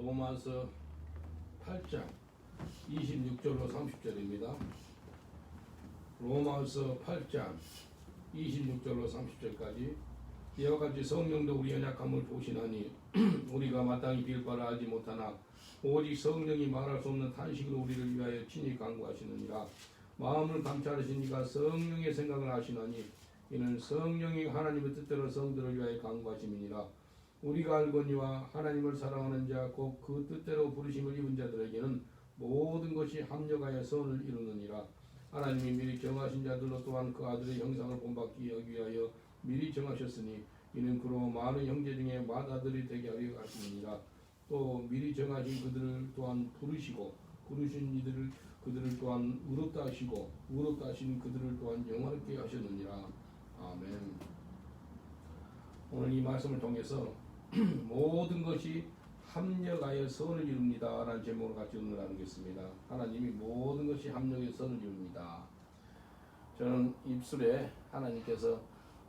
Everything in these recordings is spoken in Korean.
로마서 8장 26절로 30절입니다. 로마서 8장 26절로 30절까지 이와 같이 성령도 우리 연약함을 보시나니 우리가 마땅히 빌 바를 알지 못하나 오직 성령이 말할 수 없는 탄식으로 우리를 위하여 친히 간구하시느니라. 마음을 감찰하신 이가 성령의 생각을 아시나니 이는 성령이 하나님의 뜻대로 성들을 위하여 간구하심이니라. 우리가 알거니와 하나님을 사랑하는 자 곧 그 뜻대로 부르심을 입은 자들에게는 모든 것이 합력하여 선을 이루느니라. 하나님이 미리 정하신 자들로 또한 그 아들의 형상을 본받기 위하여 미리 정하셨으니 이는 그로 많은 형제 중에 맏아들이 되게 하려 하심이니라. 또 미리 정하신 그들을 또한 부르시고 부르신 그들을 또한 의롭다 하시고 의롭다 하신 그들을 또한 영화롭게 하셨느니라. 아멘. 오늘 이 말씀을 통해서 모든 것이 합력하여 선을 이룹니다 라는 제목으로 같이 오늘 나누겠습니다. 하나님이 모든 것이 합력하여 선을 이룹니다. 저는 입술에 하나님께서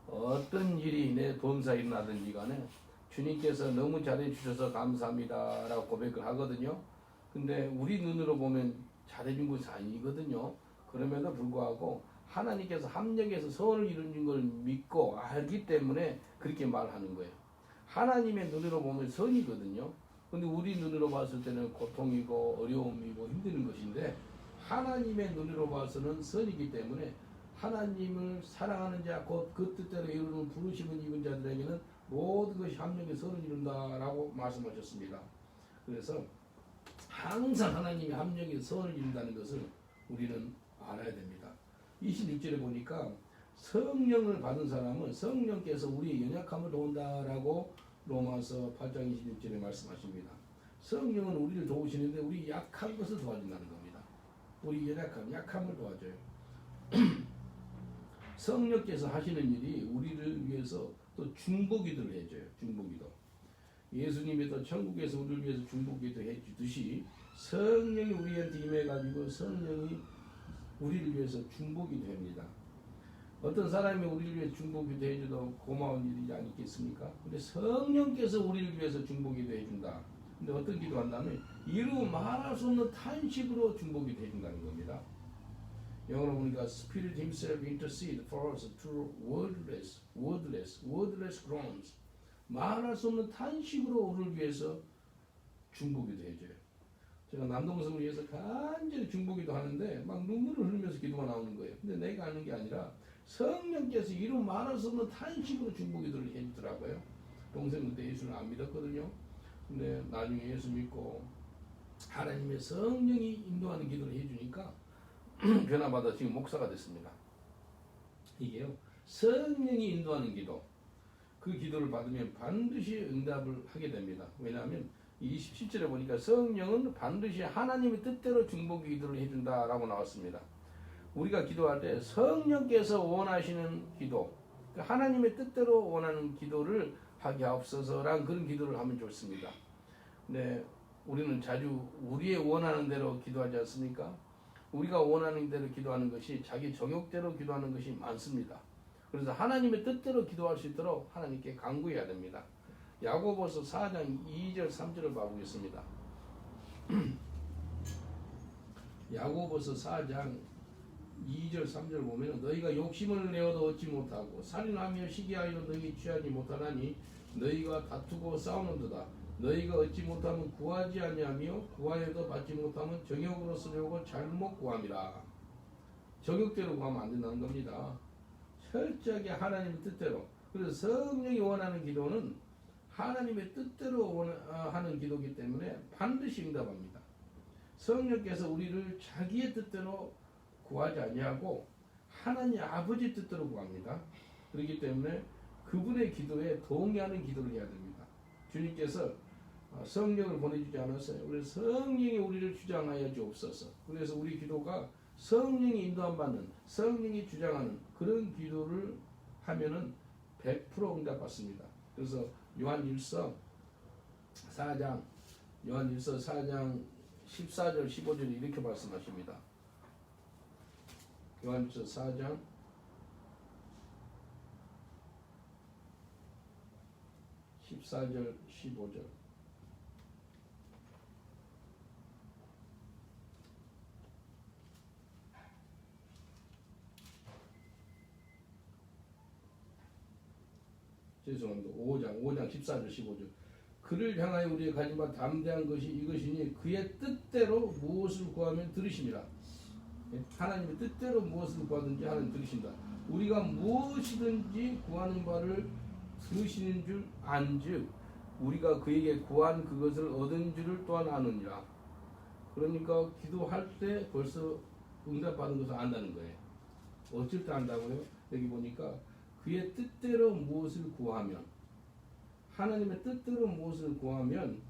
어떤 일이 내 범사에 일어나든지 간에 주님께서 너무 잘해주셔서 감사합니다 라고 고백을 하거든요. 근데 우리 눈으로 보면 잘해준 것이 아니거든요. 그럼에도 불구하고 하나님께서 합력해서 선을 이루는 걸 믿고 알기 때문에 그렇게 말하는 거예요. 하나님의 눈으로 보면 선이거든요. 근데 우리 눈으로 봤을 때는 고통이고 어려움이고 힘든 것인데 하나님의 눈으로 봐서는 선이기 때문에 하나님을 사랑하는 자 곧 그 뜻대로 이루는 부르심을 입은 자들에게는 모든 것이 합력의 선을 이룬다라고 말씀하셨습니다. 그래서 항상 하나님이 합력의 선을 이룬다는 것을 우리는 알아야 됩니다. 26절에 보니까 성령을 받은 사람은 성령께서 우리의 연약함을 도운다라고 로마서 8장 26절에 말씀하십니다. 성령은 우리를 도우시는데 우리 약한 것을 도와준다는 겁니다. 우리 약함을 도와줘요. 성령께서 하시는 일이 우리를 위해서 또 중보기도를 해줘요. 중보기도. 예수님이 또 천국에서 우리를 위해서 중보기도 해주듯이 성령이 우리한테 임해가지고 성령이 우리를 위해서 중보기도 합니다. 어떤 사람이 우리를 위해 중보기도 해줘도 고마운 일이지 않겠습니까? 근데 성령께서 우리를 위해서 중보기도 해준다. 근데 어떤 기도한다면 이루 말할 수 없는 탄식으로 중보기도 해준다는 겁니다. 영어로 보니까 Spirit Himself intercede for us through wordless groans. 말할 수 없는 탄식으로 우리를 위해서 중보기도 해줘요. 제가 남동생을 위해서 간절히 중보기도 하는데 막 눈물을 흘리면서 기도가 나오는 거예요. 근데 내가 하는 게 아니라 성령께서 이루 말할 수 없는 탄식으로 중보기도를 해주더라고요. 동생은 그때 예수를 안 믿었거든요. 근데 나중에 예수 믿고 하나님의 성령이 인도하는 기도를 해주니까 변화받아 지금 목사가 됐습니다. 이게요, 성령이 인도하는 기도, 그 기도를 받으면 반드시 응답을 하게 됩니다. 왜냐하면 27절에 보니까 성령은 반드시 하나님의 뜻대로 중보기 기도를 해준다라고 나왔습니다. 우리가 기도할 때 성령께서 원하시는 기도, 하나님의 뜻대로 원하는 기도를 하게 하옵소서라는 그런 기도를 하면 좋습니다. 근데 우리는 자주 우리의 원하는 대로 기도하지 않습니까? 우리가 원하는 대로 기도하는 것이 자기 정욕대로 기도하는 것이 많습니다. 그래서 하나님의 뜻대로 기도할 수 있도록 하나님께 간구해야 됩니다. 야고보서 4장 2절 3절을 봐보겠습니다. 야고보서 4장 2절 3절 보면 너희가 욕심을 내어도 얻지 못하고 살인하며 시기하여 너희 취하지 못하나니 너희가 다투고 싸우는도다. 너희가 얻지 못하면 구하지 아니하며 구하여도 받지 못하면 정욕으로 쓰려고 잘못 구함이라. 정욕대로 구하면 안 된다는 겁니다. 철저하게 하나님의 뜻대로. 그래서 성령이 원하는 기도는 하나님의 뜻대로 하는 기도이기 때문에 반드시 응답합니다. 성령께서 우리를 자기의 뜻대로 구하지 아니하고 하나님 아버지 뜻대로 구합니다. 그렇기 때문에 그분의 기도에 동의하는 기도를 해야 됩니다. 주님께서 성령을 보내주지 않았어요. 그래서 성령이 우리를 주장하여 주옵소서. 그래서 우리 기도가 성령이 인도함 받는, 성령이 주장하는 그런 기도를 하면은 100% 응답받습니다. 그래서 요한일서 4장 14절 15절에 이렇게 말씀하십니다. 요한일서 4장 14절 15절 죄송합니다. 5장 14절 15절. 그를 향하여 우리의 가진 바 담대한 것이 이것이니 그의 뜻대로 무엇을 구하면 들으심이라. 하나님의 뜻대로 무엇을 구하든지 하나님 들으신다. 우리가 무엇이든지 구하는 바를 들으시는 줄 안즉 우리가 그에게 구한 그것을 얻은 줄을 또한 아느니라. 그러니까 기도할 때 벌써 응답받은 것을 안다는 거예요. 어쩔 때 안다고요? 여기 보니까 그의 뜻대로 무엇을 구하면, 하나님의 뜻대로 무엇을 구하면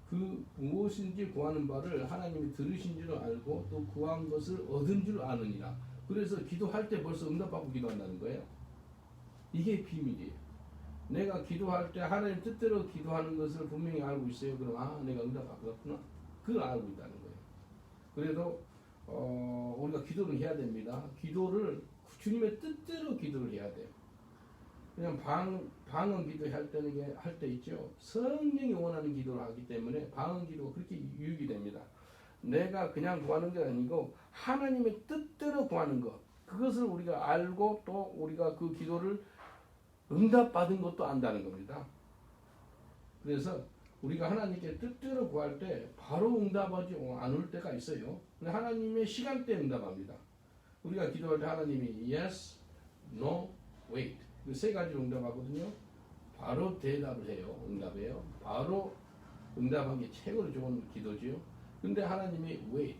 그 무엇인지 구하는 바를 하나님이 들으신 줄 알고 또 구한 것을 얻은 줄 아느니라. 그래서 기도할 때 벌써 응답받고 기도한다는 거예요. 이게 비밀이에요. 내가 기도할 때 하나님 뜻대로 기도하는 것을 분명히 알고 있어요. 그럼 내가 응답받았구나. 그걸 알고 있다는 거예요. 그래도 우리가 기도를 해야 됩니다. 기도를 주님의 뜻대로 기도를 해야 돼요. 그냥 방언 기도할 때는 할 때 있죠. 성령이 원하는 기도를 하기 때문에 방언 기도가 그렇게 유익이 됩니다. 내가 그냥 구하는 게 아니고 하나님의 뜻대로 구하는 것, 그것을 우리가 알고 또 우리가 그 기도를 응답받은 것도 안다는 겁니다. 그래서 우리가 하나님께 뜻대로 구할 때 바로 응답하지 않을 때가 있어요. 근데 하나님의 시간대에 응답합니다. 우리가 기도할 때 하나님이 yes, no, wait 그 세 가지로 응답하거든요. 바로 대답을 해요. 응답해요. 바로 응답한 게 최고로 좋은 기도지요. 근데 하나님이 wait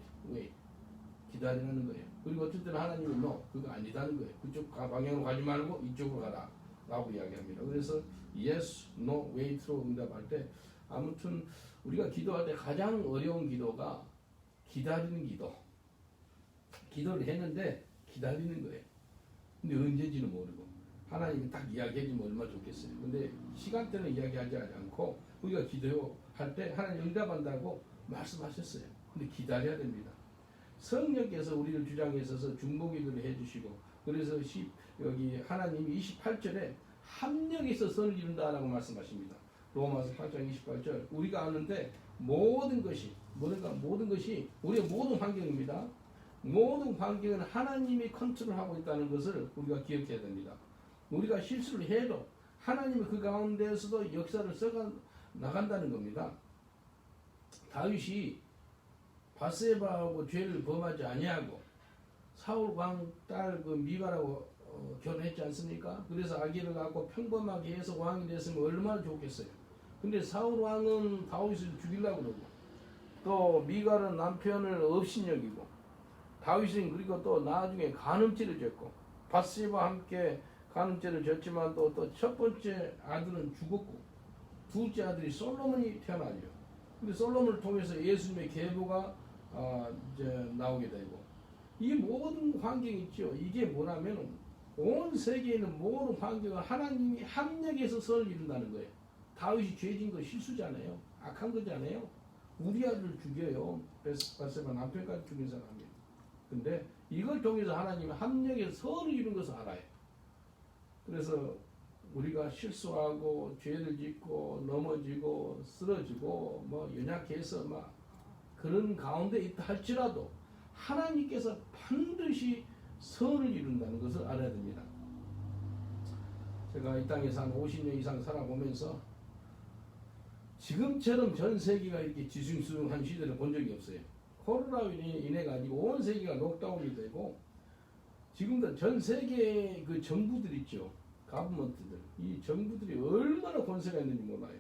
기다리라는 거예요. 그리고 어쩔 때는 하나님이 no 그거 아니다는 거예요. 그쪽 방향으로 가지 말고 이쪽으로 가라 라고 이야기합니다. 그래서 yes, no, wait로 응답할 때 아무튼 우리가 기도할 때 가장 어려운 기도가 기다리는 기도. 기도를 했는데 기다리는 거예요. 근데 언제인지는 모르고 하나님이 딱 이야기해주면 얼마나 좋겠어요. 근데 시간대는 이야기하지 않고 우리가 기도할 때 하나님 응답한다고 말씀하셨어요. 근데 기다려야 됩니다. 성령께서 우리를 주장에 있어서 중보기도를 해주시고 그래서 여기 하나님이 28절에 합력해서 선을 이룬다라고 말씀하십니다. 로마서 8장 28절 우리가 아는데 모든 것이 우리의 모든 환경입니다. 모든 환경은 하나님이 컨트롤하고 있다는 것을 우리가 기억해야 됩니다. 우리가 실수를 해도 하나님이 그 가운데에서도 역사를 써가 나간다는 겁니다. 다윗이 바세바하고 죄를 범하지 아니하고 사울 왕 딸 그 미발하고 결혼했지 않습니까? 그래서 아기를 갖고 평범하게 해서 왕이 됐으면 얼마나 좋겠어요. 근데 사울 왕은 다윗을 죽이려고 그러고 또 미갈은 남편을 업신여기고 다윗은 그리고 또 나중에 간음죄를 졌고 바세바와 함께 간음죄를 졌지만 또 첫 번째 아들은 죽었고 둘째 아들이 솔로몬이 태어나죠. 근데 솔로몬을 통해서 예수님의 계보가 이제 나오게 되고 이 모든 환경이 있죠. 이게 뭐냐면 온 세계에 있는 모든 환경을 하나님이 합력해서 선을 이룬다는 거예요. 다윗이 죄진 거 실수잖아요. 악한 거잖아요. 우리 아들을 죽여요. 바세바 남편까지 죽인 사람이에요. 근데 이걸 통해서 하나님이 합력해서 선을 이룬 것을 알아요. 그래서 우리가 실수하고 죄를 짓고 넘어지고 쓰러지고 뭐 연약해서 막 그런 가운데 있다 할지라도 하나님께서 반드시 선을 이룬다는 것을 알아야 됩니다. 제가 이 땅에서 한 50년 이상 살아보면서 지금처럼 전 세계가 이렇게 지숭숭한 시대를 본 적이 없어요. 코로나로 인해 가지고 온 세계가 록다운이 되고 지금도 전 세계의 그 정부들 있죠. 가버먼트들. 이 정부들이 얼마나 권세가 있는지 몰라요.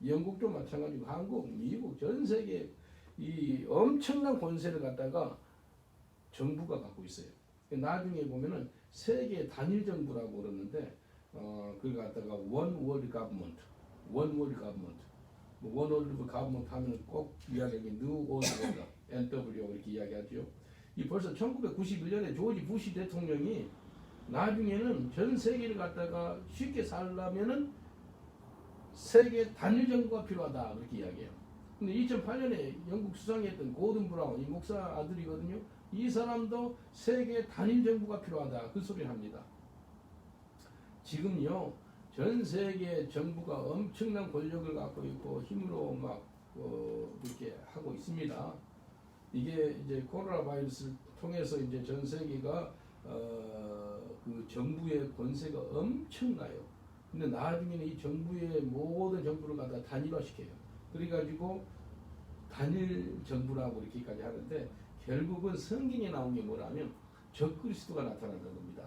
영국도 마찬가지고 한국, 미국, 전 세계 이 엄청난 권세를 갖다가 정부가 갖고 있어요. 나중에 보면은 세계 단일 정부라고 그러는데 그걸 갖다가 원 월드 가버먼트 하면 꼭 이야기하기 뉴 월드 오더 NW 이렇게 이야기하죠. 이 벌써 1991년에 조지 부시 대통령이 나중에는 전 세계를 갖다가 쉽게 살려면은 세계 단일 정부가 필요하다 그렇게 이야기해요. 근데 2008년에 영국 수상했던 고든 브라운 이 목사 아들이거든요. 이 사람도 세계 단일 정부가 필요하다 그 소리를 합니다. 지금요 전 세계 정부가 엄청난 권력을 갖고 있고 힘으로 막 이렇게 하고 있습니다. 이게 이제 코로나 바이러스를 통해서 이제 전 세계가 그 정부의 권세가 엄청나요. 근데 나중에는 이 정부의 모든 정부를 갖다 단일화시켜요. 그래가지고 단일 정부라고 이렇게까지 하는데 결국은 성경에 나온 게 뭐라면 적그리스도가 나타난다는 겁니다.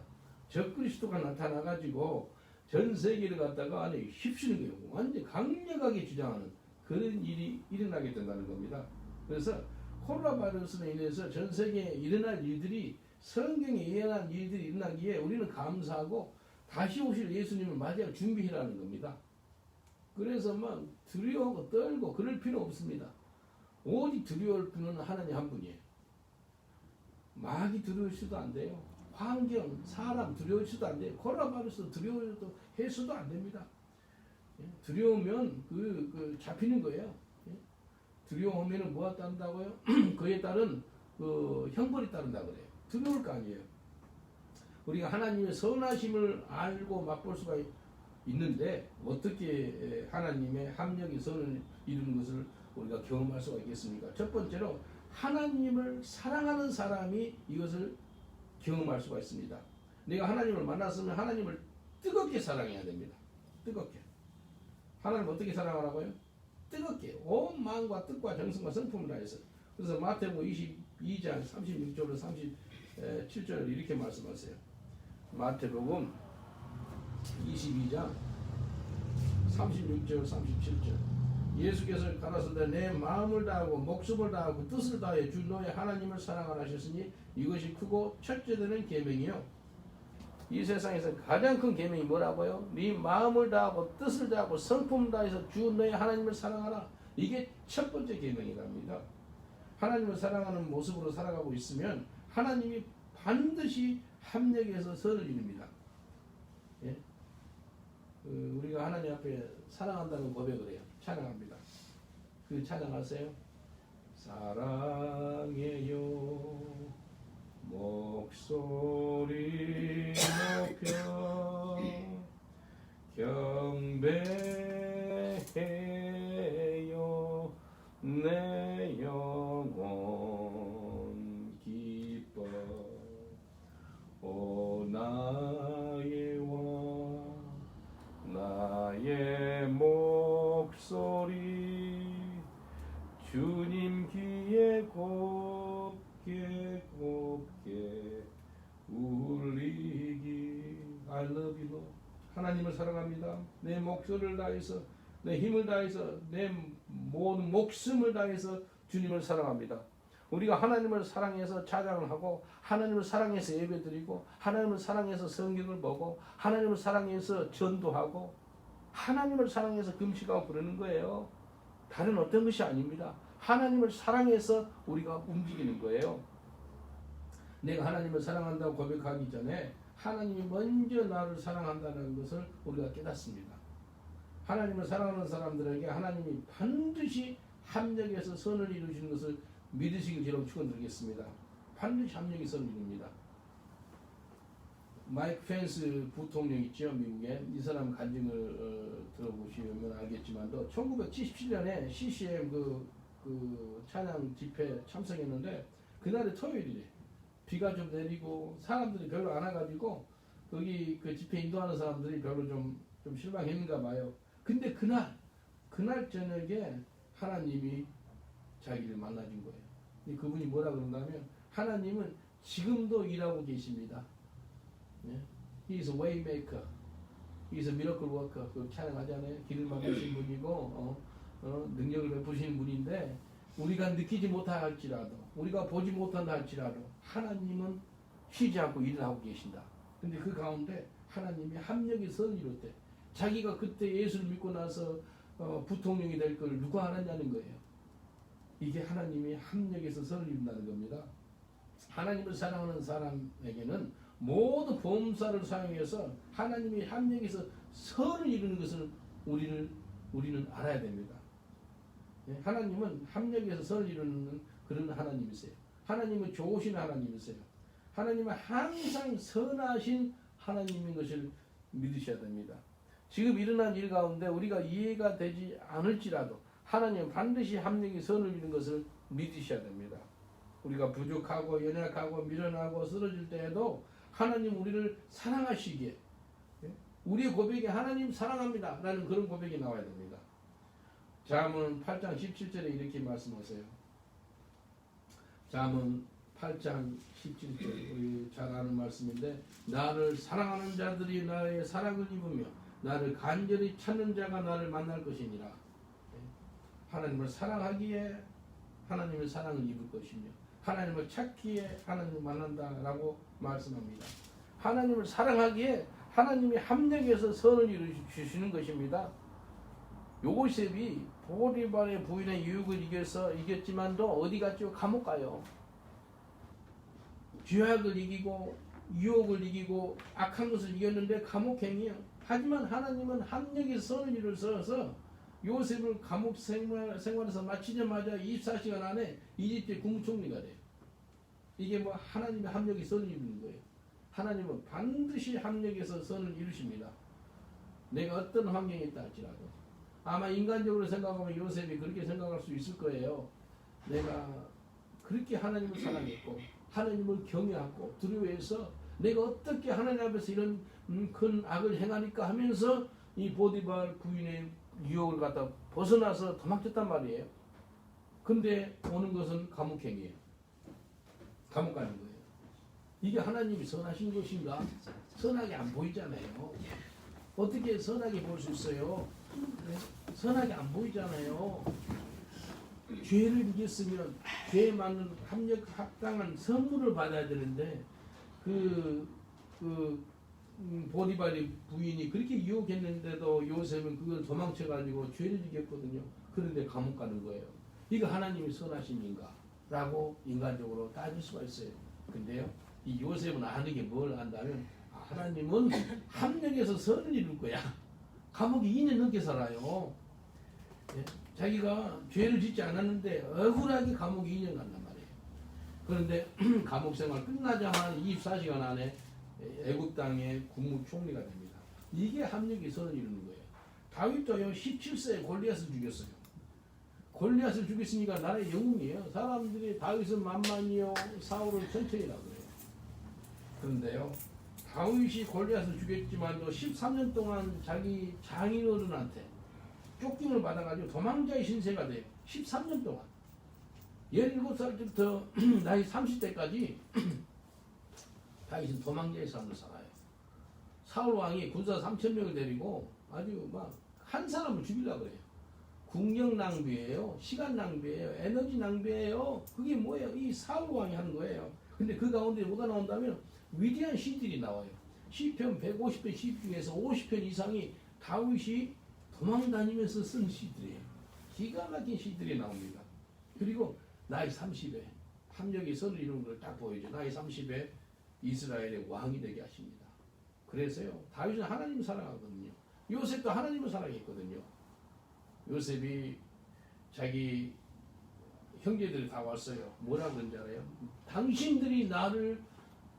적그리스도가 나타나가지고 전 세계를 갖다가 안에 휩쓰는 거예요. 완전 강력하게 주장하는 그런 일이 일어나게 된다는 겁니다. 그래서 코로나 바이러스로 인해서 전 세계에 일어날 일들이 성경에 예언한 일들이 일어나기에 우리는 감사하고 다시 오실 예수님을 맞이할 준비해라는 겁니다. 그래서 막 두려워하고 떨고 그럴 필요 없습니다. 오직 두려울 분은 하나님 한 분이에요. 마귀 두려우셔도 안 돼요. 환경, 사람 두려우셔도 안 돼요. 코로나 바이러스 두려워도 해서도 안 됩니다. 두려우면 잡히는 거예요. 두려워하면 뭐가 따른다고요? 그에 따른 형벌이 따른다 그래요. 두려울 거 아니에요. 우리가 하나님의 선하심을 알고 맛볼 수가 있는데 어떻게 하나님의 합력이 선을 이루는 것을 우리가 경험할 수가 있겠습니까? 첫 번째로 하나님을 사랑하는 사람이 이것을 경험할 수가 있습니다. 내가 하나님을 만났으면 하나님을 뜨겁게 사랑해야 됩니다. 뜨겁게. 하나님 어떻게 사랑하라고요? 뜨겁게 온 마음과 뜻과 정성과 성품을 다해서. 그래서 마태복음 22장 36절로 37절을 이렇게 말씀하세요. 마태복음 22장 36절 37절 예수께서 가라사대 내 마음을 다하고 목숨을 다하고 뜻을 다해 주 너의 하나님을 사랑하라 하셨으니 이것이 크고 첫째 되는 계명이요. 이 세상에서 가장 큰 계명이 뭐라고요? 네 마음을 다하고 뜻을 다하고 성품을 다해서 주 너의 하나님을 사랑하라. 이게 첫 번째 계명이랍니다. 하나님을 사랑하는 모습으로 살아가고 있으면 하나님이 반드시 합력해서 선을 이룹니다. 예? 우리가 하나님 앞에 사랑한다는 고백을 해요. 찬양합니다. 그 찬양하세요. 사랑해요 목소리 높여 경배해요 내 영혼 기뻐 오 나의 왕 나의 목소리 주님 귀에 곱게 울리기. I love you Lord. 하나님을 사랑합니다. 내 목소리를 다해서 내 힘을 다해서 내 모든 목숨을 다해서 주님을 사랑합니다. 우리가 하나님을 사랑해서 찬양을 하고 하나님을 사랑해서 예배드리고 하나님을 사랑해서 성경을 보고 하나님을 사랑해서 전도하고 하나님을 사랑해서 금식하고 그러는 거예요. 다른 어떤 것이 아닙니다. 하나님을 사랑해서 우리가 움직이는 거예요. 내가 하나님을 사랑한다고 고백하기 전에 하나님이 먼저 나를 사랑한다는 것을 우리가 깨닫습니다. 하나님을 사랑하는 사람들에게 하나님이 반드시 합력해서 선을 이루시는 것을 믿으시길 저는 축원드리겠습니다. 반드시 합력이 선을 이룹니다. 마이크 펜스 부통령 있죠, 미국에. 이 사람 간증을 들어보시면 알겠지만도 1977년에 CCM 그 찬양 집회 참석했는데 그날이 토요일이래. 비가 좀 내리고 사람들이 별로 안 와가지고 거기 그 집회 인도하는 사람들이 별로 좀 실망했는가 봐요. 근데 그날 저녁에 하나님이 자기를 만나준 거예요. 그분이 뭐라 그런다면 하나님은 지금도 일하고 계십니다. He is a way maker. He is a miracle worker. 그 찬양하잖아요. 길을 만드신 분이고 능력을 베푸시는 분인데 우리가 느끼지 못할지라도 우리가 보지 못한다 할지라도 하나님은 쉬지 않고 일을 하고 계신다. 근데 그 가운데 하나님이 합력이 선을 이뤘대. 자기가 그때 예수를 믿고 나서 부통령이 될 걸 누가 알았냐는 거예요. 이게 하나님이 합력해서 선을 이룬다는 겁니다. 하나님을 사랑하는 사람에게는 모든 범사를 사용해서 하나님이 합력해서 선을 이루는 것을 우리는 알아야 됩니다. 하나님은 합력해서 선을 이루는 그런 하나님이세요. 하나님은 좋으신 하나님이세요. 하나님은 항상 선하신 하나님인 것을 믿으셔야 됩니다. 지금 일어난 일 가운데 우리가 이해가 되지 않을지라도 하나님은 반드시 합력이 선을 이루는 것을 믿으셔야 됩니다. 우리가 부족하고 연약하고 미련하고 쓰러질 때에도 하나님 우리를 사랑하시기에 우리의 고백이 하나님 사랑합니다 라는 그런 고백이 나와야 됩니다. 잠언 8장 17절에 이렇게 말씀하세요. 잠언 8장 17절 우리 잘 아는 말씀인데, 나를 사랑하는 자들이 나의 사랑을 입으며 나를 간절히 찾는 자가 나를 만날 것이니라. 하나님을 사랑하기에 하나님의 사랑을 입을 것이며 하나님을 찾기에 하나님을 만난다라고 말씀합니다. 하나님을 사랑하기에 하나님이 합력해서 선을 이루시는 것입니다. 요셉이 보디발의 부인의 유혹을 이겼지만도 어디 갔죠? 감옥 가요. 죄악을 이기고 유혹을 이기고 악한 것을 이겼는데 감옥행이요. 하지만 하나님은 합력해서 선을 이루셔서 요셉을 감옥 생활에서 마치자마자 24시간 안에 이집트의 국무총리가 돼요. 이게 뭐 하나님의 합력이 선을 이루는 거예요. 하나님은 반드시 합력해서 선을 이루십니다. 내가 어떤 환경에 있다 할지라도. 아마 인간적으로 생각하면 요셉이 그렇게 생각할 수 있을 거예요. 내가 그렇게 하나님을 사랑했고 하나님을 경외하고 두려워해서 내가 어떻게 하나님 앞에서 이런 큰 악을 행하니까 하면서 이 보디발 부인의 유혹을 갖다 벗어나서 도망쳤단 말이에요. 근데 오는 것은 감옥행이에요. 감옥 가는 거예요. 이게 하나님이 선하신 것인가? 선하게 안 보이잖아요. 어떻게 선하게 볼 수 있어요? 선하게 안 보이잖아요. 죄를 이겼으면 죄에 맞는 합당한 선물을 받아야 되는데 보디발의 부인이 그렇게 유혹했는데도 요셉은 그걸 도망쳐가지고 죄를 이겼거든요. 그런데 감옥 가는 거예요. 이거 하나님이 선하심인가? 라고 인간적으로 따질 수가 있어요. 근데요, 이 요셉은 아는 게 뭘 안다면 하나님은 합력해서 선을 이룰 거야. 감옥에 2년 넘게 살아요. 예? 자기가 죄를 짓지 않았는데 억울하게 감옥에 2년 간단 말이에요. 그런데 감옥 생활 끝나자마자 24시간 안에 애굽 땅의 국무총리가 됩니다. 이게 합력이 선을 이루는 거예요. 다윗도요 17세에 골리앗을 죽였어요. 골리앗을 죽였으니까 나라의 영웅이에요. 사람들이 다윗은 만만이요 사울은 천천히라고 그래요. 그런데요, 다윗이 골리앗을 죽였지만도 13년 동안 자기 장인어른한테 쫓김을 받아가지고 도망자의 신세가 돼요. 13년 동안. 17살 때부터 나이 30대까지 다윗은 도망자의 삶을 살아요. 사울 왕이 군사 3,000명을 데리고 아주 막 한 사람을 죽이려고 그래요. 국력 낭비예요. 시간 낭비예요. 에너지 낭비예요. 그게 뭐예요? 이 사울 왕이 하는 거예요. 근데 그 가운데 뭐가 나온다면 위대한 시들이 나와요. 시편 150편 시 중에서 50편 이상이 다윗이 도망다니면서 쓴 시들이에요. 기가 막힌 시들이 나옵니다. 그리고 나이 30에 합력이 선을 이루는 걸 딱 보여줘. 나이 30에 이스라엘의 왕이 되게 하십니다. 그래서요, 다윗은 하나님을 사랑하거든요. 요셉도 하나님을 사랑했거든요. 요셉이 자기 형제들이 다 왔어요. 뭐라 그런지 알아요? 당신들이 나를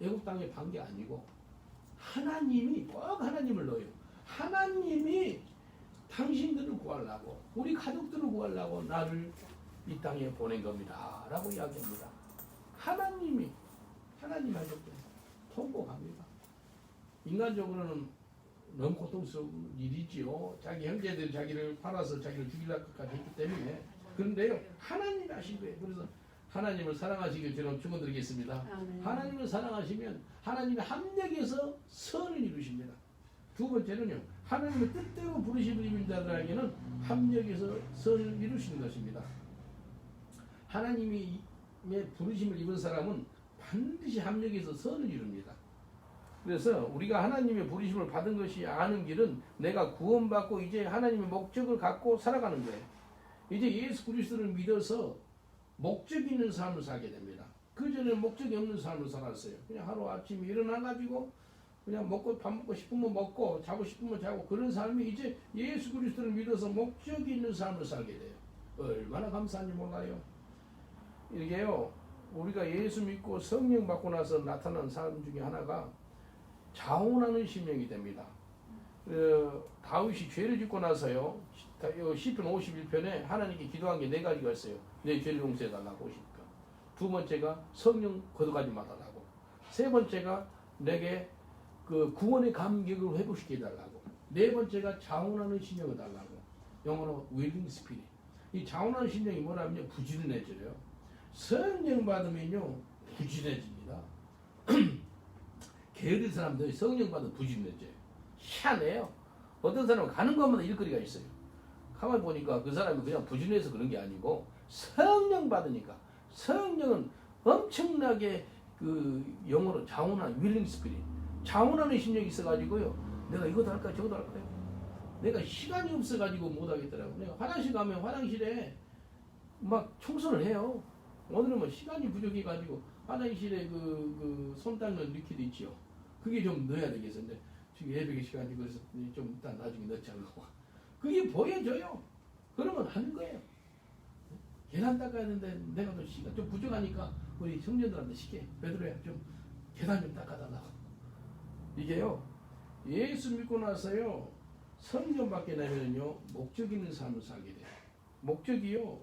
애국 땅에 판 게 아니고 하나님이 꼭 하나님을 넣어요. 하나님이 당신들을 구하려고, 우리 가족들을 구하려고 나를 이 땅에 보낸 겁니다 라고 이야기합니다. 하나님이 하나님 하셨대요. 통곡합니다. 인간적으로는 너무 고통스러운 일이지요. 자기 형제들이 자기를 팔아서 자기를 죽이려고까지 했기 때문에. 그런데요, 하나님이 하신 거예요. 그래서 하나님을 사랑하시길 저는 축원드리겠습니다. 하나님을 사랑하시면 하나님의 합력에서 선을 이루십니다. 두 번째는요, 하나님의 뜻대로 부르심을 입은 자들에게는 합력에서 선을 이루시는 것입니다. 하나님의 부르심을 입은 사람은 반드시 합력해서 선을 이룹니다. 그래서 우리가 하나님의 부르심을 받은 것이 아는 길은 내가 구원받고 이제 하나님의 목적을 갖고 살아가는 거예요. 이제 예수 그리스도를 믿어서 목적 있는 삶을 살게 됩니다. 그전에 목적이 없는 삶을 살았어요. 그냥 하루 아침에 일어나가지고 그냥 밥 먹고 싶으면 먹고 자고 싶으면 자고, 그런 삶이 이제 예수 그리스도를 믿어서 목적이 있는 삶을 살게 돼요. 얼마나 감사한지 몰라요. 이게요, 우리가 예수 믿고 성령 받고 나서 나타난 삶 중에 하나가 자원하는 심령이 됩니다. 다윗이 죄를 짓고 나서요, 시편 51편에 하나님께 기도한 게 4가지가 있어요. 내 죄를 용서해달라고 50편. 두 번째가 성령 거듭하지 말아달라고. 세 번째가 내게 그 구원의 감격을 회복시켜달라고. 네 번째가 자원하는 신령을 달라고. 영어로 willing spirit. 이 자원하는 신령이 뭐라면요, 부지런해져요. 성령 받으면요 부지런해집니다. 게으른 사람들이 성령 받으면 부지런해져요. 희한해요. 어떤 사람은 가는 것마다 일거리가 있어요. 가만히 보니까 그 사람이 그냥 부지런해서 그런 게 아니고 성령 받으니까. 성령은 엄청나게 그 영어로 자원하는 willing spirit, 자원하는 신령이 있어가지고요, 내가 이것도 할까 저것도 할까요? 내가 시간이 없어가지고 못하겠더라고. 내가 화장실 가면 화장실에 막 청소를 해요. 오늘은 뭐 시간이 부족해가지고 화장실에 손 닦는 리퀴드 있지요. 그게 좀 넣어야 되겠는데 지금 예배의 시간이 그래서 좀 이따 나중에 넣자고. 그게 보여져요. 그러면 하는 거예요. 계단 닦아야 되는데 내가 또 시간 좀 부족하니까 우리 청년들한테 시켜. 베드로야 좀 계단 좀 닦아달라고. 이게요, 예수 믿고 나서요 성령 받게 되면요 목적 있는 삶을 살게 돼요. 목적이요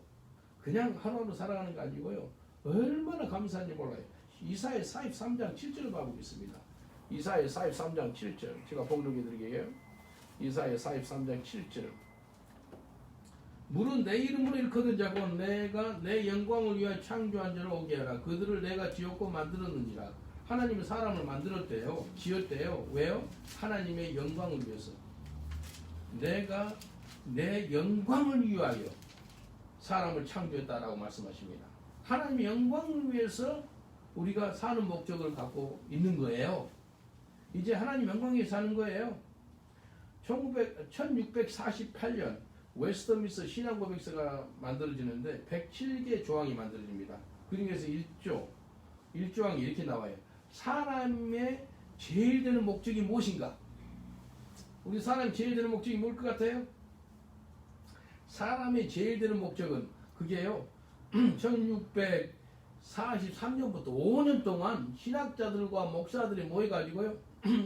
그냥 하루하루 살아가는 게 아니고요, 얼마나 감사한지 몰라요. 이사야 43장 7절을 봐보겠습니다. 이사야 43장 7절 제가 봉독해 드릴게요. 이사야 43장 7절. 물은 내 이름으로 일컫는 자고 내가 내 영광을 위하여 창조한 자를 오게 하라. 그들을 내가 지었고 만들었느니라. 하나님은 사람을 만들었대요. 지었대요. 왜요? 하나님의 영광을 위해서. 내가 내 영광을 위하여 사람을 창조했다라고 말씀하십니다. 하나님의 영광을 위해서 우리가 사는 목적을 갖고 있는 거예요. 이제 하나님 영광에 사는 거예요. 1648년 웨스터민스터 신앙고백서가 만들어지는데 107개 조항이 만들어집니다. 그 중에서 1조항이 이렇게 나와요. 사람의 제일 되는 목적이 무엇인가? 우리 사람이 제일 되는 목적이 뭘 것 같아요? 사람의 제일 되는 목적은 그게요, 1643년부터 5년 동안 신학자들과 목사들이 모여가지고요,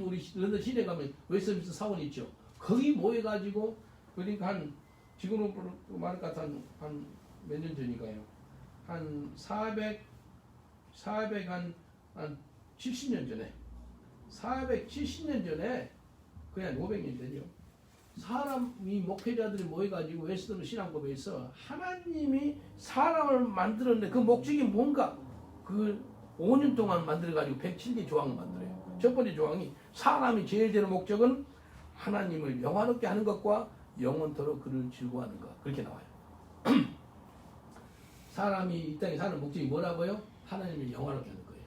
우리 런던 시내 가면 웨스터민스터 사원 있죠. 거기 모여가지고, 그러니까 지금으로 말할 것 같아 한 몇 년 전인가요? 한 70년 전에, 470년 전에, 그냥 500년 전이요. 사람이 목회자들이 모여가지고 웨스턴 신앙법에서 하나님이 사람을 만들었는데 그 목적이 뭔가, 그 5년 동안 만들어가지고 107개 조항을 만들어요. 첫 번째 조항이 사람이 제일 되는 목적은 하나님을 영화롭게 하는 것과 영원토록 그를 즐거워하는 것. 그렇게 나와요. 사람이 이 땅에 사는 목적이 뭐라고요? 하나님을 영화롭게 하는 거예요.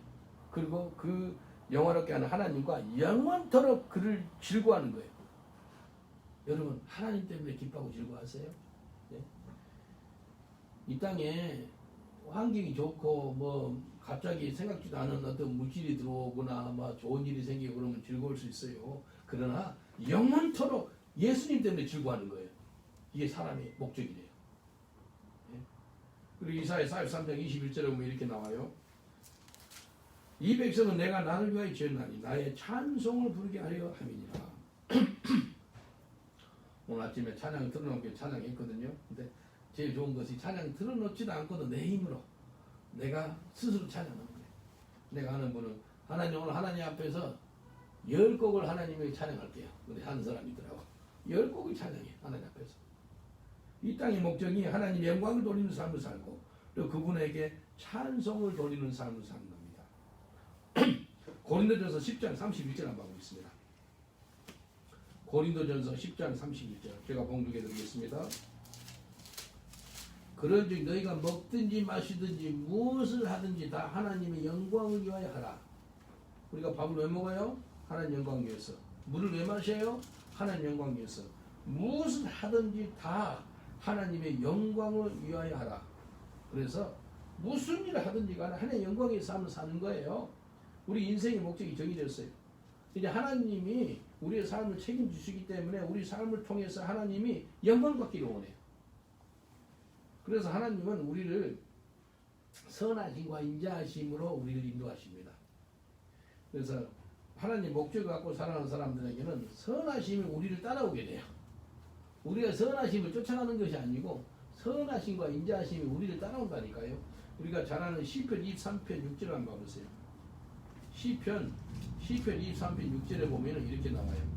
그리고 그 영화롭게 하는 하나님과 영원토록 그를 즐거워하는 거예요. 여러분, 하나님 때문에 기뻐하고 즐거워하세요? 네? 이 땅에 환경이 좋고 뭐 갑자기 생각지도 않은 어떤 물질이 들어오거나 뭐 좋은 일이 생기고 그러면 즐거울 수 있어요. 그러나 영원토록 예수님 때문에 즐거워하는 거예요. 이게 사람의 목적이래요. 네? 그리고 이사야 43장 21절에 보면 이렇게 나와요. 이 백성은 내가 나를 위하여 지었나니 나의 찬송을 부르게 하려 함이니라. 오늘 아침에 찬양 틀어놓은 찬양했거든요. 근데 제일 좋은 것이 찬양 틀어놓지도 않고도 내 힘으로 내가 스스로 찬양하는 거예요. 내가 하는 분은 하나님, 오늘 하나님 앞에서 10곡을 하나님에게 찬양할게요. 근데 하는 사람이 있더라고. 10곡을 찬양해, 하나님 앞에서. 이 땅의 목적이 하나님 영광을 돌리는 삶을 살고 또 그분에게 찬송을 돌리는 삶을 사는 겁니다. 고린도전서 10장 31절 한번 보겠습니다. 고린도전서 10장 31절 제가 봉독해 드리겠습니다. 그런즉 너희가 먹든지 마시든지 무엇을 하든지 다 하나님의 영광을 위하여 하라. 우리가 밥을 왜 먹어요? 하나님 영광 위해서. 물을 왜 마셔요? 하나님 영광 위해서. 무엇을 하든지 다 하나님의 영광을 위하여 하라. 그래서 무슨 일을 하든지 간에 하나님의 영광의 삶을 사는 거예요. 우리 인생의 목적이 정해졌어요. 이제 하나님이 우리의 삶을 책임지시기 때문에 우리 삶을 통해서 하나님이 영광 받기를 원해요. 그래서 하나님은 우리를 선하심과 인자하심으로 우리를 인도하십니다. 그래서 하나님 목적을 갖고 살아가는 사람들에게는 선하심이 우리를 따라오게 돼요. 우리가 선하심을 쫓아가는 것이 아니고 선하심과 인자하심이 우리를 따라온다니까요. 우리가 잘 아는 시편 23편 6절을 한번 봐보세요. 시편 23편 6절에 보면 이렇게 나와요.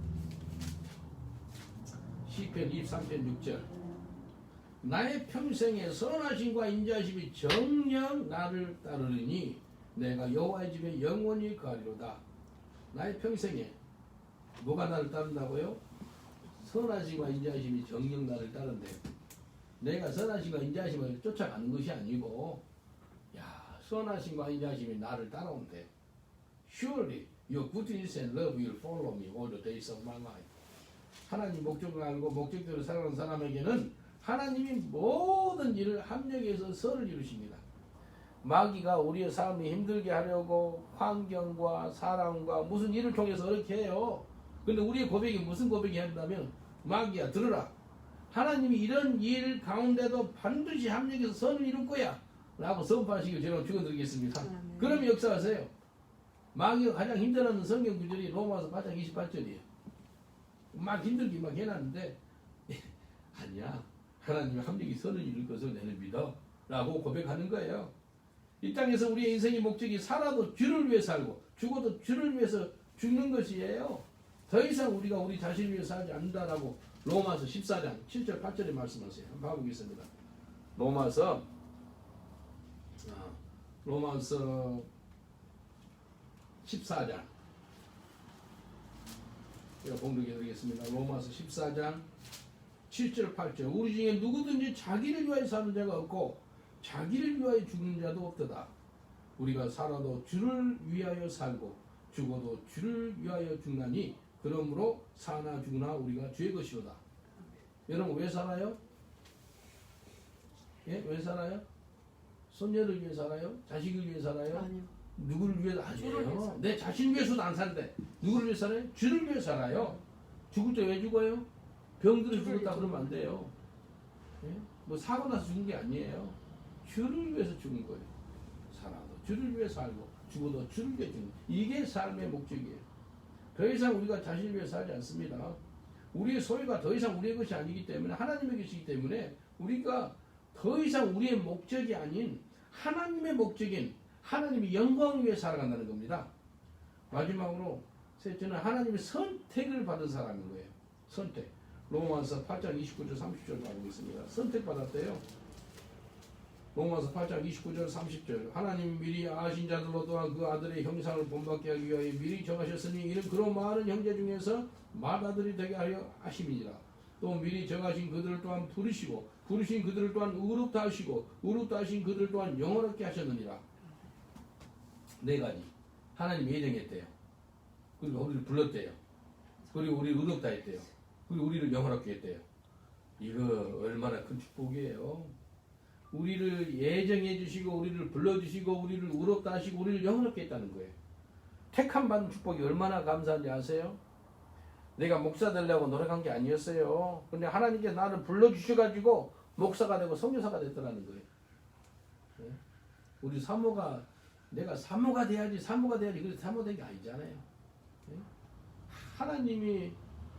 시편 23편 6절. 나의 평생에 선하심과 인자하심이 정녕 나를 따르리니 내가 여호와의 집에 영원히 거하리로다. 나의 평생에 뭐가 나를 따른다고요? 선하심과 인자하심이 정녕 나를 따른대. 내가 선하심과 인자하심을 쫓아가는 것이 아니고, 야, 선하심과 인자하심이 나를 따라온대. Surely your goodness and love will follow me all the days of my life. 하나님 목적을 알고 목적대로 살아가는 사람에게는 하나님이 모든 일을 합력해서 선을 이루십니다. 마귀가 우리의 삶이 힘들게 하려고 환경과 사람과 무슨 일을 통해서 어렵게 해요. 근데 우리의 고백이 무슨 고백이 한다면, 마귀야 들으라, 하나님이 이런 일 가운데도 반드시 합력해서 선을 이룰 거야 라고 선포하시길 제가 축원드리겠습니다. 그럼 역사하세요. 마귀가 가장 힘들어하는 성경 구절이 로마서 8장 28절이에요. 막 힘들게 막 해놨는데 아니야, 하나님의 합력이 선을 이룰 것을 내는 믿어 라고 고백하는 거예요. 이 땅에서 우리의 인생의 목적이 살아도 주를 위해 살고 죽어도 주를 위해서 죽는 것이에요. 더 이상 우리가 우리 자신을 위해 살지 않는다라고 로마서 14장 7절 8절에 말씀하세요. 한번 봐보겠습니다. 로마서 14장 제가 봉독해 드리겠습니다. 로마서 14장 7절 8절. 우리 중에 누구든지 자기를 위하여 사는 자가 없고 자기를 위하여 죽는 자도 없도다. 우리가 살아도 주를 위하여 살고 죽어도 주를 위하여 죽나니 그러므로 사나 죽으나 우리가 주의 것이로다. 여러분 왜 살아요? 예? 왜 살아요? 손녀를 위해 살아요? 자식을 위해 살아요? 아니요. 누구를 위해? 아니에요. 내 자신 위해서도 안 살대. 누구를 위해 살아요? 주를 위해 살아요. 죽을 때 왜 죽어요? 병들어 죽었다 그러면 안 돼요. 예? 뭐 사고 나서 죽은 게 아니에요. 주를 위해서 죽은 거예요. 살아도 주를 위해 살고 죽어도 주를 위해 죽는, 이게 삶의 목적이에요. 더 이상 우리가 자신을 위해 살지 않습니다. 우리의 소유가 더 이상 우리의 것이 아니기 때문에, 하나님의 것이기 때문에 우리가 더 이상 우리의 목적이 아닌 하나님의 목적인 하나님의 영광을 위해 살아간다는 겁니다. 마지막으로 셋째는 하나님의 선택을 받은 사람인 거예요. 선택. 로마서 8장 29절 30절 가보겠습니다. 선택받았대요. 로마서 8장 29절 30절. 하나님 미리 아신 자들로 또한 그 아들의 형상을 본받게 하기 위하여 미리 정하셨으니 이는 그로 많은 형제 중에서 맏아들이 되게 하려 하심이니라. 또 미리 정하신 그들을 또한 부르시고 부르신 그들을 또한 의롭다 하시고 의롭다 하신 그들을 또한 영원하게 하셨느니라. 네 가지. 하나님이 예정했대요. 그리고 우리를 불렀대요. 그리고 우리를 의롭다 했대요. 그리고 우리를 영원하게 했대요. 이거 얼마나 큰 축복이에요. 우리를 예정해 주시고 우리를 불러주시고 우리를 의롭다 하시고 우리를 영원하게 했다는 거예요. 택함 받은 축복이 얼마나 감사한지 아세요? 내가 목사 되려고 노력한 게 아니었어요. 근데 하나님께서 나를 불러주셔가지고 목사가 되고 선교사가 됐더라는 거예요. 네? 우리 사모가, 내가 사모가 돼야지 그래서 사모 된 게 아니잖아요. 네? 하나님이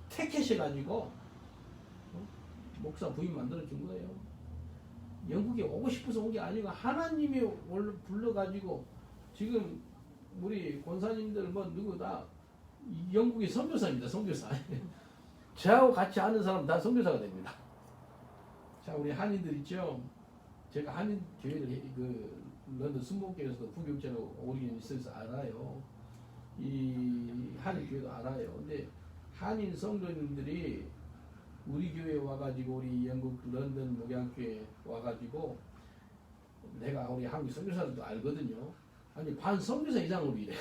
택하셔가지고 목사 부인 만들어준 거예요. 영국에 오고 싶어서 온 게 아니고 하나님이 불러가지고, 지금 우리 권사님들 뭐 누구 다 영국의 선교사입니다. 선교사. 저하고 같이 하는 사람 다 선교사가 됩니다. 자, 우리 한인들 있죠. 제가 한인 교회를 그 런던 순복교에서도 부교육자로 오리gen 있어서 알아요. 이 한인 교회도 알아요. 근데 한인 성도님들이 우리 교회에 와가지고, 우리 영국 런던 목양교회에 와가지고, 내가 우리 한국 선교사들도 알거든요. 아니 반 선교사 이상으로 일해.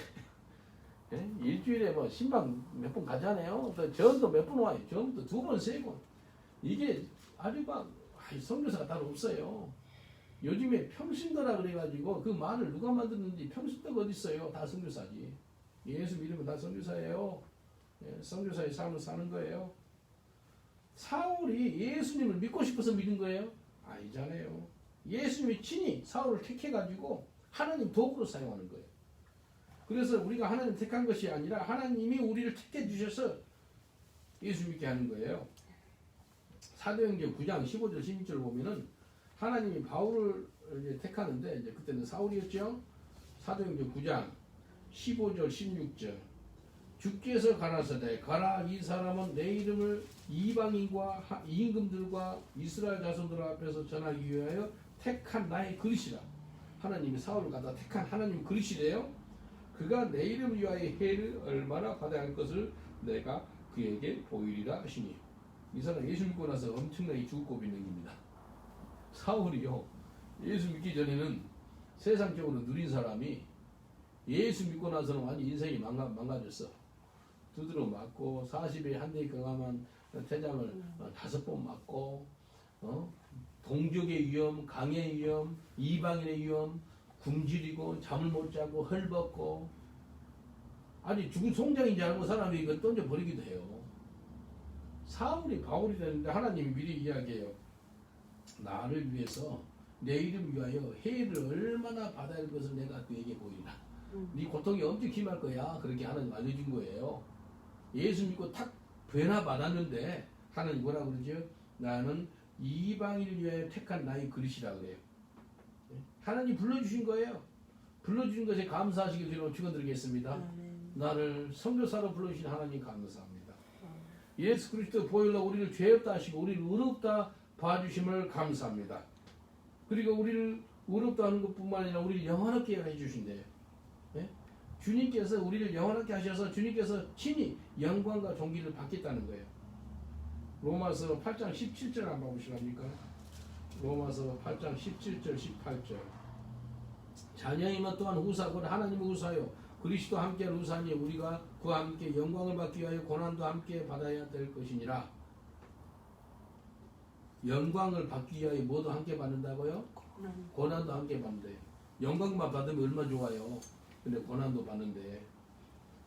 예? 일주일에 뭐 신방 몇 번 가잖아요. 또 전도 몇 번 와요. 전도 2번, 3번. 이게 아주 막 선교사가 따로 없어요. 요즘에 평신도라 그래가지고 그 말을 누가 만드는지, 평신도가 어디 있어요? 다 선교사지. 예수 믿으면 다 선교사예요. 예, 선교사의 삶을 사는 거예요. 사울이 예수님을 믿고 싶어서 믿은 거예요? 아니잖아요. 예수님이 친히 사울을 택해가지고 하나님 도구로 사용하는 거예요. 그래서 우리가 하나님 택한 것이 아니라 하나님이 우리를 택해 주셔서 예수 믿게 하는 거예요. 사도행전 9장 15절 16절을 보면은 하나님이 바울을 이제 택하는데, 이제 그때는 사울이었죠. 사도행전 9장 15절 16절. 주께서 가라사대 가라 이 사람은 내 이름을 이방인과 임금들과 이스라엘 자손들 앞에서 전하기 위하여 택한 나의 그릇이라. 하나님이 사울을 갖다 택한 하나님 그릇이래요. 그가 내 이름을 위하여 해를 얼마나 받아야 할 것을 내가 그에게 보이리라 하시니. 이 사람 예수 믿고 나서 엄청나게 죽을 고비 능입니다. 사울이요, 예수 믿기 전에는 세상적으로 누린 사람이 예수 믿고 나서는 완전 인생이 망가졌어. 두드러 맞고 40에 한 대 강하면 태장을 5번 맞고, 동족의 위험, 강의 위험, 이방인의 위험, 굶주리고 잠을 못 자고 헐벗고, 아니 죽은 송장인 줄 알고 사람이 이거 던져버리기도 해요. 사울이 바울이 되는데 하나님이 미리 이야기해요. 나를 위해서 내 이름 위하여 해를 얼마나 받아야 할 것을 내가 그에게 보이라. 네 고통이 엄청 심할 거야. 그렇게 하나님 알려준 거예요. 예수 믿고 탁 변화 받았는데 하나님 뭐라 그러죠? 나는 이방인을 위하여 택한 나의 그릇이라 그래요. 하나님 불러주신 거예요. 불러주신 것에 감사하시기 위해 축원드리겠습니다. 나를 선교사로 불러주신 하나님 감사합니다. 예수 그리스도 보혈로 우리를 죄 없다 하시고 우리를 의롭다 봐주심을 감사합니다. 그리고 우리를 의롭다 하는 것뿐만 아니라 우리를 영원하게 해주신대요. 네? 주님께서 우리를 영원하게 하셔서 주님께서 친히 영광과 존귀를 받겠다는 거예요. 로마서 8장 17절 한번 보시랍니까? 로마서 8장 17절 18절. 자녀이면 또한 후사 곧 하나님의 후사요 그리스도 함께 후사니 우리가 그와 함께 영광을 받기 위하여 고난도 함께 받아야 될 것이니라. 영광을 받기 위하여 뭐도 함께 받는다고요? 고난도 함께 받는데. 영광만 받으면 얼마나 좋아요. 근데 고난도 받는데.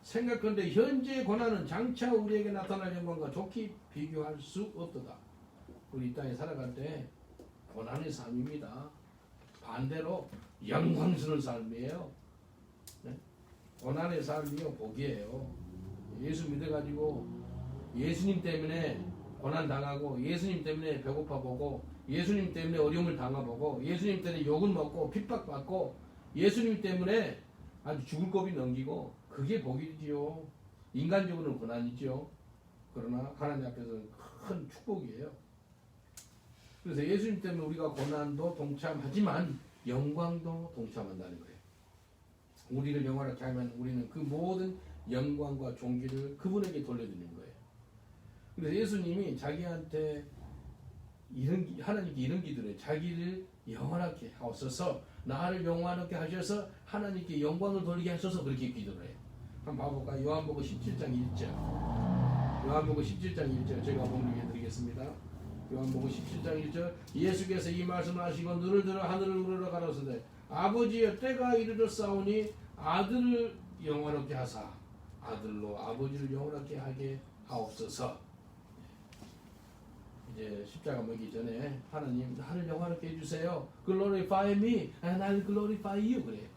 생각컨대 현재 고난은 장차 우리에게 나타날 영광과 좋게 비교할 수 없도다. 우리 이 땅에 살아갈 때 고난의 삶입니다. 반대로 영광스러운 삶이에요. 네? 고난의 삶이요 복이에요. 예수 믿어가지고 예수님 때문에 고난 당하고 예수님 때문에 배고파 보고 예수님 때문에 어려움을 당해보고 예수님 때문에 욕을 먹고 핍박받고 예수님 때문에 아주 죽을 고비 넘기고 그게 복이지요. 인간적으로는 고난이죠. 그러나 하나님 앞에서는 큰 축복이에요. 그래서 예수님 때문에 우리가 고난도 동참하지만 영광도 동참한다는 거예요. 우리를 영원하게 하면 우리는 그 모든 영광과 존귀를 그분에게 돌려드리는 거예요. 그래서 예수님이 자기한테 하나님께 이런 기도를 자기를 영원하게 하옵소서, 나를 영원하게 하셔서 하나님께 영광을 돌리게 하셔서 그렇게 기도를 해요. 한번 봐볼까요? 요한복음 17장 1절. 요한복음 17장 1절 제가 봉독해 드리겠습니다. 요한복음 17장 1절. 예수께서 이 말씀하시고 눈을 들어 하늘을 우러러 가라사대 아버지여 때가 이르렀사오니 아들을 영원하게 하사 아들로 아버지를 영원하게 하게 하옵소서. 이제 십자가 먹기 전에 하나님 나를 영원하게 해주세요. Glorify me and I'll glorify you. 그래요.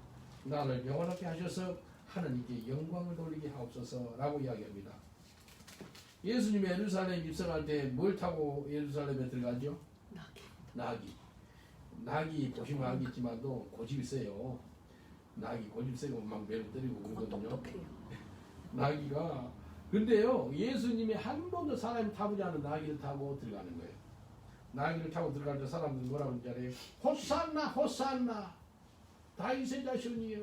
나를 영원하게 하셔서 하나님께 영광을 돌리게 하옵소서라고 이야기합니다. 예수님이 예루살렘 입성할 때 뭘 타고 예루살렘에 들어가죠? 낙이 보시면 알겠지만도 고집이 세요. 낙이 고집 세고 막 매를 때리고 그러거든요. 나귀가 근데요 예수님이 한 번도 사람이 타보지 않은 나귀를 타고 들어가는 거예요. 나귀를 타고 들어갈 때 사람들이 뭐라고 하는지 알아요? 호산나 호산나 다윗의 자손이요.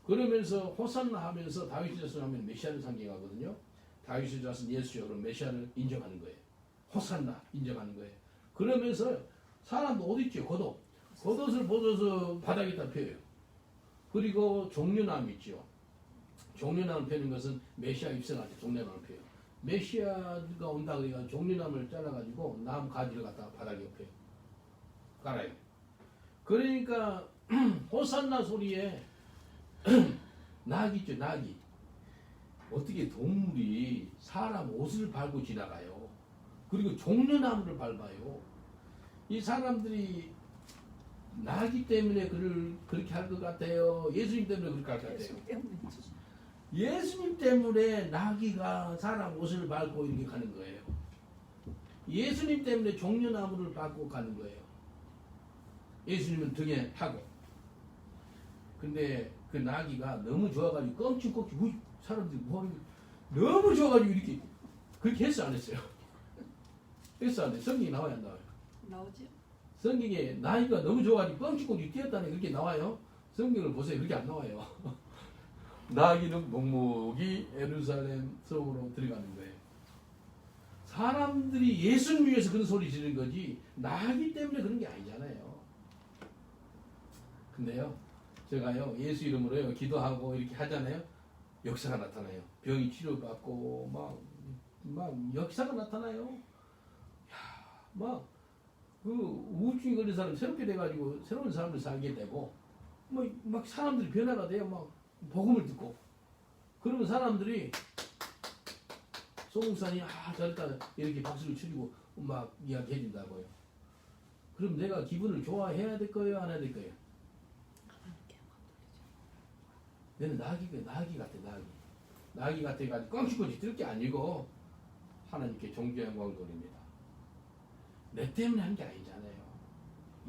그러면서 호산나 하면서 다윗의 자손 하면 메시아를 상징하거든요. 다윗의 자손 예수요. 그럼 메시아를 인정하는 거예요. 호산나 인정하는 거예요. 그러면서 사람도 옷 있죠. 겉옷을 벗어서 바닥에다 펴요. 그리고 종려나무 있죠. 종려나무를 펴는 것은 메시아 입성할 때 종려나무를 펴요. 메시아가 온다 그러니까 종려나무를 잘라가지고 나무 가지를 갖다가 바닥에 펴요. 깔아요. 그러니까 호산나 소리에 낙이 있죠. 낙이. 어떻게 동물이 사람 옷을 밟고 지나가요. 그리고 종려나무를 밟아요. 이 사람들이 나기 때문에 그를 그렇게 할 것 같아요. 예수님 때문에 그렇게 할 것 같아요. 예수님 때문에 나귀가 사람 옷을 밟고 이렇게 가는 거예요. 예수님 때문에 종려나무를 밟고 가는 거예요. 예수님은 등에 타고. 근데 그 나귀가 너무 좋아가지고 껑충껑충 사람들이 뭐하는 너무 좋아가지고 이렇게 그렇게 했어 안 했어요? 했어 안 해? 성경이 나와요 안 나와요? 나오죠? 성경에 나이가 너무 좋아가지고 뻥치고 뛰었다는 그렇게 나와요? 성경을 보세요. 그렇게 안 나와요. 나귀는 묵묵히 예루살렘 성으로 들어가는 거예요. 사람들이 예수를 위해서 그런 소리 지르는 거지 나귀 때문에 그런 게 아니잖아요. 근데요 제가요 예수 이름으로요 기도하고 이렇게 하잖아요. 역사가 나타나요. 병이 치료받고 막 역사가 나타나요. 막 그 우울증이 걸린 사람 새롭게 돼가지고 새로운 삶을 살게 되고 막 사람들이 변화가 돼요. 막 복음을 듣고 그러면 사람들이 송목사님 잘했다 이렇게 박수를 치고 막 이야기해 준다고요. 그럼 내가 기분을 좋아해야 될 거예요? 안 해야 될 거예요? 내는 나귀 같아. 나귀 같아가지고 꽝치고지 뜰 게 아니고 하나님께 존귀 영광을 돌립니다. 내 때문에 한 게 아니잖아요.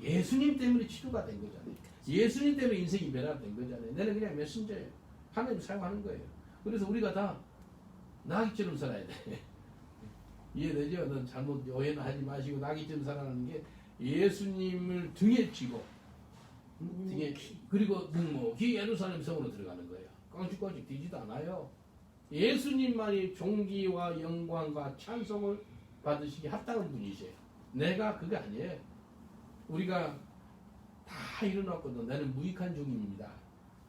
예수님 때문에 치료가 된 거잖아요. 예수님 때문에 인생이 변화된 거잖아요. 내는 그냥 메신저예요. 하나님 사용하는 거예요. 그래서 우리가 다 나귀처럼 살아야 돼. 이해되죠? 넌 잘못 오해는 하지 마시고 나귀처럼 살아가는 게 예수님을 등에 쥐고 등에 그리고 묵묵히 예루살렘 성으로 들어가는 거예요. 꽝죽꽝죽 뛰지도 않아요. 예수님만이 존귀와 영광과 찬송을 받으시기 합당한 분이세요. 내가 그게 아니에요. 우리가 다 일어났거든. 나는 무익한 종입니다.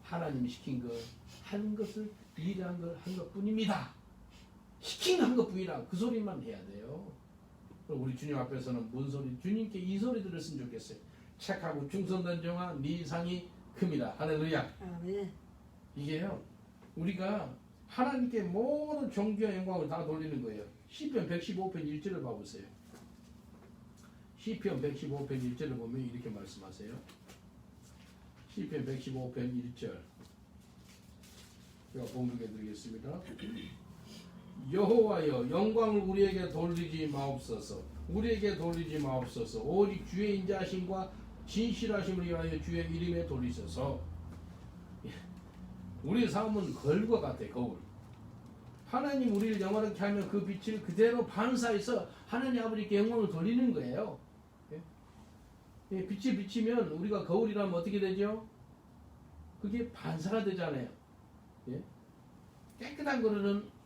하나님이 시킨 거 한 것을 일한 걸 한 것뿐입니다. 시킨 거 한 것뿐이라 그 소리만 해야 돼요. 우리 주님 앞에서는 뭔 소리? 주님께 이 소리 들었으면 좋겠어요. 착하고 충성된 종아 네 상이 큽니다. 할렐루야. 네. 이게요. 우리가 하나님께 모든 존귀와 영광을 다 돌리는 거예요. 시편 115편 1절을 봐보세요. 시편 115편 1절을 보면 이렇게 말씀하세요. 시편 115편 1절 제가 봉독해 드리겠습니다. 여호와여 영광을 우리에게 돌리지 마옵소서. 우리에게 돌리지 마옵소서. 오직 주의 인자하심과 진실하심을 위하여 주의 이름에 돌리소서. 우리의 삶은 거울과 같아. 거울. 하나님 우리를 영원하게 하면 그 빛을 그대로 반사해서 하나님 아버지께 영광을 돌리는 거예요. 빛이 비치면 우리가 거울이라면 어떻게 되죠? 그게 반사가 되잖아요.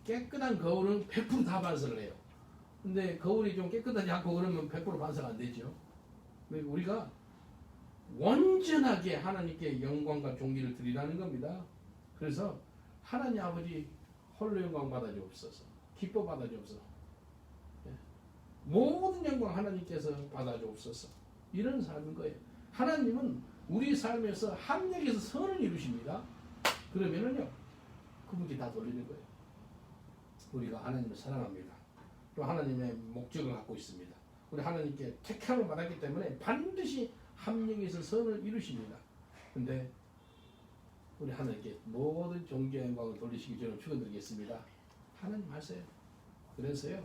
깨끗한 거울은 100% 다 반사를 해요. 근데 거울이 좀 깨끗하지 않고 그러면 100% 반사가 안 되죠. 우리가 온전하게 하나님께 영광과 존귀를 드리라는 겁니다. 그래서 하나님 아버지 홀로 영광 받아주옵소서. 기뻐 받아주옵소서. 모든 영광 하나님께서 받아주옵소서. 이런 삶인 거예요. 하나님은 우리 삶에서 합력해서 선을 이루십니다. 그러면은요 그분께 다 돌리는 거예요. 우리가 하나님을 사랑합니다. 또 하나님의 목적을 갖고 있습니다. 우리 하나님께 택함을 받았기 때문에 반드시 합력해서 선을 이루십니다. 근데 우리 하나님께 모든 존귀와 영광을 돌리시기 전에 축원드리겠습니다. 하나님 하세요. 그래서요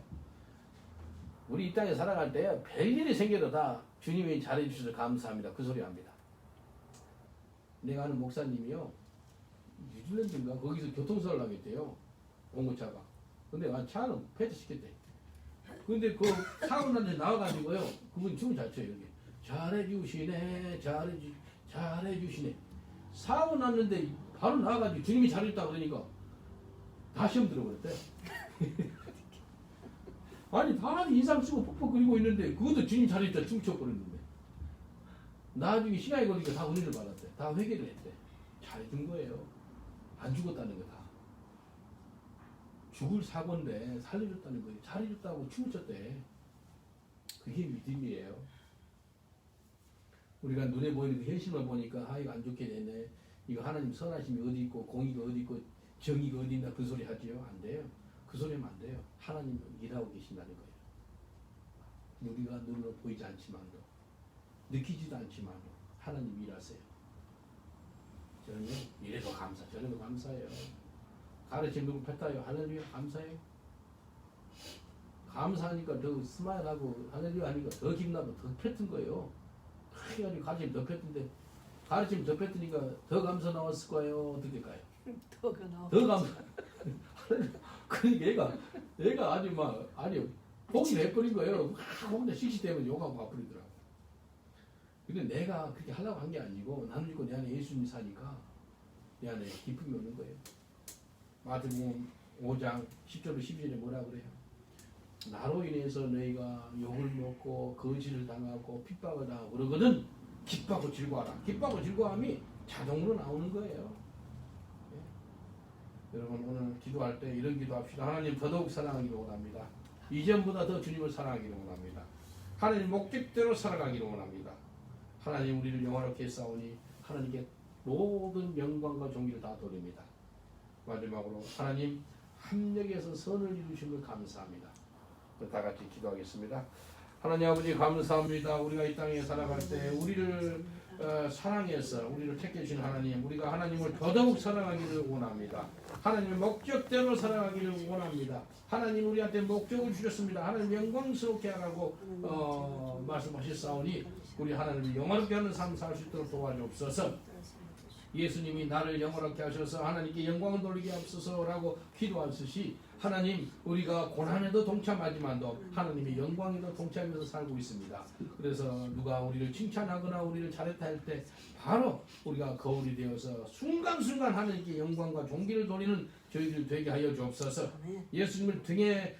우리 이 땅에 살아갈 때 별일이 생겨도 다 주님이 잘해주셔서 감사합니다. 그 소리 합니다. 내가 아는 목사님이요 뉴질랜드인가 거기서 교통사고를 하겠대요. 봉고차가. 근데 차는 폐쇄시켰대. 근데 그 사고 난 데 나와가지고요 그분 춤을 잘 춰요. 여기 잘해주시네 잘해주시네. 사고 났는데 바로 나와가지고 주님이 잘했다 그러니까 다 시험 들어버렸대. 아니 다 인상 쓰고 퍽퍽 그리고 있는데 그것도 주님 잘했다 춤춰버렸는데 나중에 시간이 걸리니까 다 은혜를 받았대. 다 회개를 했대. 잘해준 거예요. 안 죽었다는 거다. 죽을 사고인데 살려줬다는 거예요. 잘해줬다고 춤을 췄대. 그게 믿음이에요. 우리가 눈에 보이는 그 현실만 보니까 이거 안 좋게 되네. 이거 하나님 선하심이 어디 있고 공의가 어디 있고 정의가 어디 있나 그 소리 하지요. 안 돼요. 그 소리 하면 안 돼요. 하나님 일하고 계신다는 거예요. 우리가 눈으로 보이지 않지만도 느끼지도 않지만도 하나님 일하세요. 저는 이래도 감사, 저래도 감사해요. 가르침 누구 뱉어요. 할렐루야 감사해요. 감사하니까 더 스마일하고 할렐루야 하니까 더 기분나고 더 뱉은 거예요. 그래가지고 가르침 더 뱉은데 가르침 더 뱉으니까 더 감사 나왔을 거예요. 어떻게 할까요? 더가 나와. 더 감사. 그러니까 얘가 아주 막 아니 포기를 해버린 거예요. 막 혼자 씩씩대면 욕하고 가버리더라고. 근데 내가 그렇게 하려고 한 게 아니고 나는 믿고 내 안에 예수님이 사니까 내 안에 기쁨이 오는 거예요. 마태복음 5장 10절로 12절에 뭐라 그래요? 나로 인해서 너희가 욕을 먹고 거짓을 당하고 핍박을 당하고 그러거든 기뻐하고 즐거워하라. 기뻐하고 즐거움이 자동으로 나오는 거예요. 예? 여러분 오늘 기도할 때 이런 기도합시다. 하나님 더더욱 사랑하기를 원합니다. 이전보다 더 주님을 사랑하기를 원합니다. 하나님 목적대로 살아가기를 원합니다. 하나님 우리를 영화롭게 했사오니 하나님께 모든 영광과 존귀를 다 돌립니다. 마지막으로 하나님 합력에서 선을 이루신 걸 감사합니다. 다 같이 기도하겠습니다. 하나님 아버지 감사합니다. 우리가 이 땅에 살아갈 때 우리를 사랑해서 우리를 택해 주신 하나님, 우리가 하나님을 더더욱 사랑하기를 원합니다. 하나님의 목적대로 살아가기를 원합니다. 하나님 우리한테 목적을 주셨습니다. 하나님 영광스럽게 하라고 말씀하셨사오니 우리 하나님을 영화롭게 하는 삶 살 수 있도록 도와주옵소서. 예수님이 나를 영원하게 하셔서 하나님께 영광을 돌리게 하옵소서라고 기도하듯이 하나님 우리가 고난에도 동참하지만도 하나님의 영광에도 동참해서 살고 있습니다. 그래서 누가 우리를 칭찬하거나 우리를 잘했다 할 때 바로 우리가 거울이 되어서 순간순간 하나님께 영광과 존귀를 돌리는 저희들 되게 하여 주옵소서. 예수님을 등에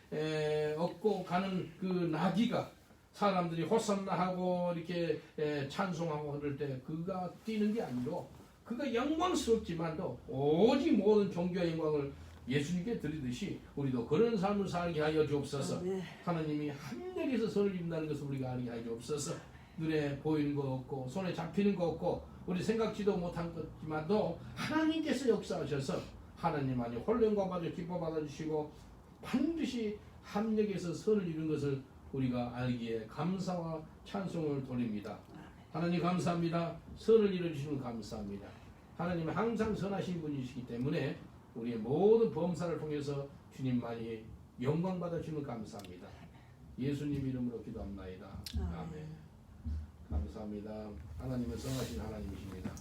업고 가는 그 나귀가 사람들이 호산나 하고 이렇게 찬송하고 그럴 때 그가 뛰는 게 아니고 그가 영광스럽지만도 오직 모든 존귀와 영광을 예수님께 드리듯이 우리도 그런 삶을 살게 하여 주옵소서. 하나님이 하늘에서 선을 입는다는 것을 우리가 알게 하여 주옵소서. 눈에 보이는 거 없고 손에 잡히는 거 없고 우리 생각지도 못한 것지만도 하나님께서 역사하셔서 하나님 안에 홀령과 받아 기뻐 받아주시고 반드시 합력에서 선을 이룬 것을 우리가 알기에 감사와 찬송을 돌립니다. 하나님 감사합니다. 선을 이루시는 감사합니다. 하나님은 항상 선하신 분이시기 때문에 우리의 모든 범사를 통해서 주님만이 영광 받아주시는 감사합니다. 예수님 이름으로 기도합나이다. 아멘. 감사합니다. 하나님은 선하신 하나님이십니다.